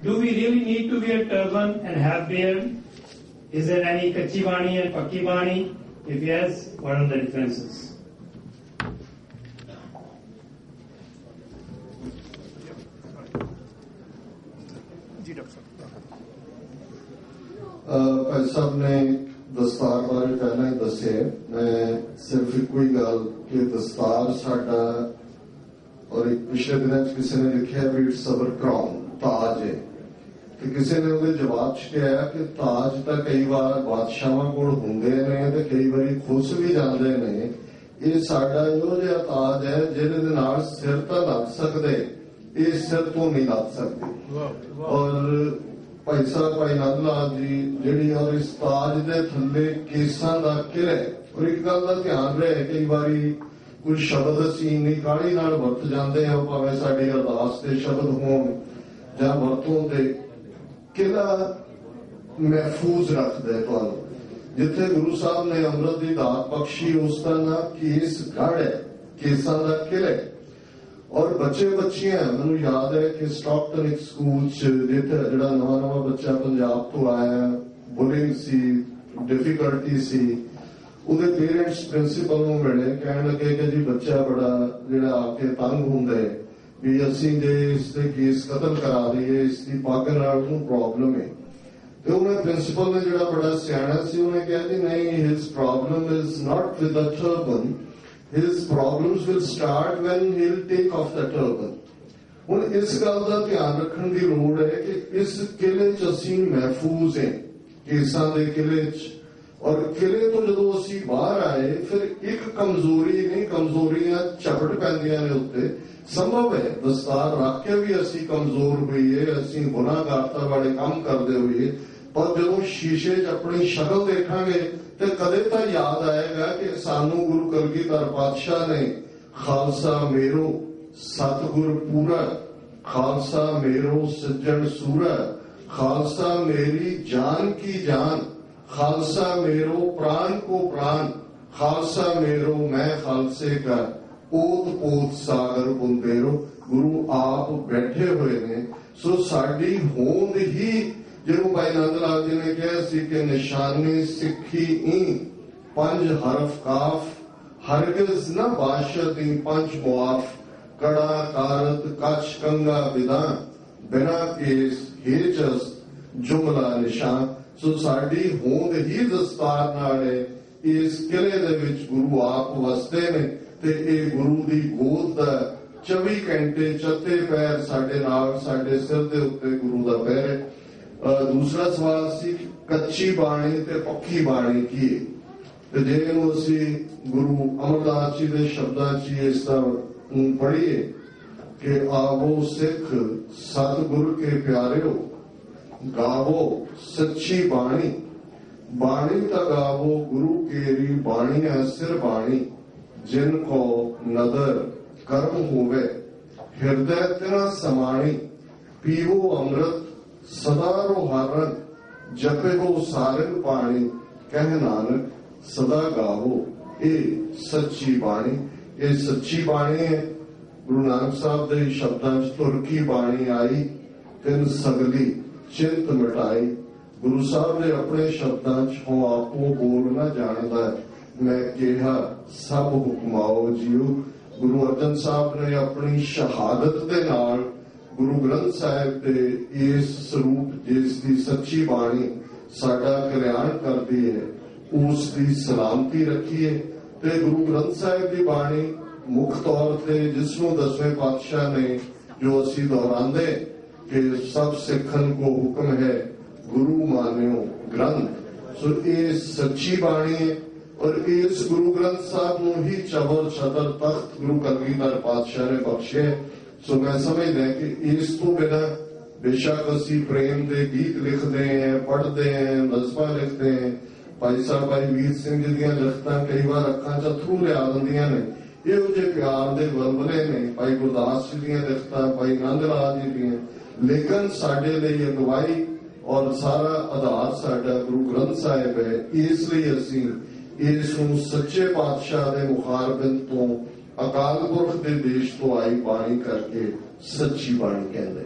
Do we really need to wear turban and have beard? Is there any kachi bani and pakki bani? If yes, what are the differences? भाई साहब ने दस्तार बारे पहला ही दसे। मैं सिर्फ एक ही गल कि दस्तार साडा और एक पिछले दिन किसी ने लिखा भी इट्स अवर क्राउन, ताज है। तो किसी ने उहदे जवाब च कहा कि ताज तो कई बार बादशाहां कोल हुंदे ने ते कई बारी खुस भी जांदे ने। ये साडा इहो जिहा ताज है जिहदे दे नाल सिर तां लग सकदे, ये सिर तो नहीं लग सकदी। और भाई साहब भाई नंद लाल जी जिहड़ी और इस ताज दे थल्ले केसां दा किला है। और एक गल दा ध्यान रहे, कई बारी कोई शब्द असीं इन्नी काहली नाल वरत जांदे हां, भावें साडी अरदास दे शब्द होण जां वरतों दे, किला महफूज रखदे तुहानूं। जिथे गुरु साहब ने अमृत की दात बख्शी उसका नाम केसगढ़ है, केसां दा किला है। और बच्चे बच्चियां मैनू याद है कि स्टॉकटन एक स्कूल जिथे जिहड़ा नवा नवा बच्चा पंजाब तो आया, बुलिंग सी, डिफिकल्टी सी, उहदे पेरेंट्स प्रिंसीपल नूं मिले, कहण लगे कि जी बच्चा बड़ा जिहड़ा आके तंग हुंदा है भी असीं जे इसते केस कतल करा दईए, इसकी पग नाल नूं प्रॉब्लम है। तो उन्हें प्रिंसीपल ने जिहड़ा बड़ा सियाणा सी उन्हें कहा जी नहीं, his problem is not with the turban, his problems will start when he'll take off the turban। ਹੁਣ ਇਸ ਗੱਲ ਦਾ ਧਿਆਨ ਰੱਖਣ ਦੀ ਲੋੜ ਹੈ ਕਿ ਇਸ ਕਿਲੇ 'ਚ ਅਸੀਂ ਮਹਿਫੂਜ਼ ਹਾਂ, ਕੇਸਾਂ ਦੇ ਕਿਲੇ 'ਚ। ਔਰ ਕਿਲੇ ਤੋਂ ਜਦੋਂ ਅਸੀਂ ਬਾਹਰ ਆਏ ਫਿਰ ਇੱਕ ਕਮਜ਼ੋਰੀ ਨਹੀਂ, ਕਮਜ਼ੋਰੀਆਂ ਝਪਟ ਪੈਂਦੀਆਂ ਨੇ ਉੱਤੇ। ਸੰਭਵ ਹੈ ਦਸਤਾਰ ਰੱਖ ਕੇ ਵੀ ਅਸੀਂ ਕਮਜ਼ੋਰ ਹੋਈਏ, ਅਸੀਂ ਗੁਨਾਹਗਾਰਤਾ ਵਾਲੇ ਕੰਮ ਕਰਦੇ ਹੋਈਏ, ਪਰ ਜਦੋਂ ਸ਼ੀਸ਼ੇ 'ਚ ਆਪਣੀ ਸ਼ਕਲ ਦੇਖਾਂਗੇ ਤੇ ਕਦੇ ਤਾਂ ਯਾਦ ਆਏਗਾ ਕਿ ਸਾਨੂੰ ਗੁਰੂ ਕਲਗੀਧਰ ਪਾਤਸ਼ਾਹ ਨੇ ਖਾਲਸਾ ਮੇਰੋ ਸਤਿਗੁਰ ਪੂਰਾ, ਖਾਲਸਾ ਮੇਰੋ ਸੱਜਣ ਸੂਰਾ, ਖਾਲਸਾ ਮੇਰੀ जान की जान, खालसा मेरो प्राण को प्राण, खालसा मेरो मैं खालसे का ओत पोत सागर बुंदेरो। गुरु आप बैठे हुए ने। सो साडी होंद ही जिहनूं भाई नंद लाल जी ने कहा सी कि निशानी सिखी ई पंज हरफ काफ, हरगिज न बाशती पंच मुआफ, कड़ा कारत कच कंगा विदां, बिना केस हेचस जुमला निशान। सो साडी होंद ही दस्तार नाल है। इस किले दे विच गुरु आप वसदे ने ते इह गुरु दी गोद दा 24 घंटे चत्ते पैर साडे नाल, साडे सिर दे उत्ते गुरु दा पैर है। दूसरा सवाल सी कच्ची बाणी ते पक्की बाणी की है। ते जे इहनूं असीं गुरु अमरदास जी दे शब्दां च इस तरह पढ़ीए कि आवो सिख सतगुर के प्यारिओ, गावो सच्ची बाणी, बाणी ता गावो गुरु केरी, बाणी है सिर बाणी, जिनको नदर कर्म होवे, हृदय तिना समाणी, पीवो अमृत सदा रोहारन, जपे हो सारन पाणी, कह नानक सदा गावो। ये सच्ची बाणी, ये सच्ची बाणी है। गुरु नानक साहब दे शब्दां च तुरकी बाणी आई, तिन सगली चिंत मिटाई। गुरु साहब ने अपने शब्दां च हो आपो बोल ना जानदा, मैं कहा सब हुक्माओ जियो। गुरु अर्जन साहब ने अपनी शहादत दे नाल गुरु ग्रंथ साहिब दे इस स्वरूप जिसकी सच्ची बाणी साडा कल्याण करती है, उसकी सलामती रखी है। ते गुरु ग्रंथ साहिब की बाणी मुख तौर से जिसनों 10वें पातशाह ने जो असी दोहरांदे कि सब सिखन को हुक्म है गुरु मान्यो ग्रंथ। सो ये सच्ची बाणी है। और इस गुरु ग्रंथ साहब नूं ही चबर छतर तख्त गुरु कलगीधर पातशाह ने बख्शे। सो मैं समझदा कि इस तो बिना बेशक असी प्रेम के गीत लिखते हैं, पढ़ते हैं, नज़्मा लिखते हैं। भाई साहब भाई वीर सिंह जी दियां लिखतां कई बार अखां च अथरू लिया दिंदियां ने। इहो जिहे प्यार दे वलवले ने भाई गुरदास जी दियां लिखतां, भाई नंद लाल जी दियां। लेकिन साडे लई अगवाई और सारा आधार साडा गुरु ग्रंथ साहिब है। इसलिए असी इसनूं सच्चे पातशाह दे मुखारबिंद तो अकाल पुरख दे देश तो आई बाणी करके सच्ची बाणी कहंदे।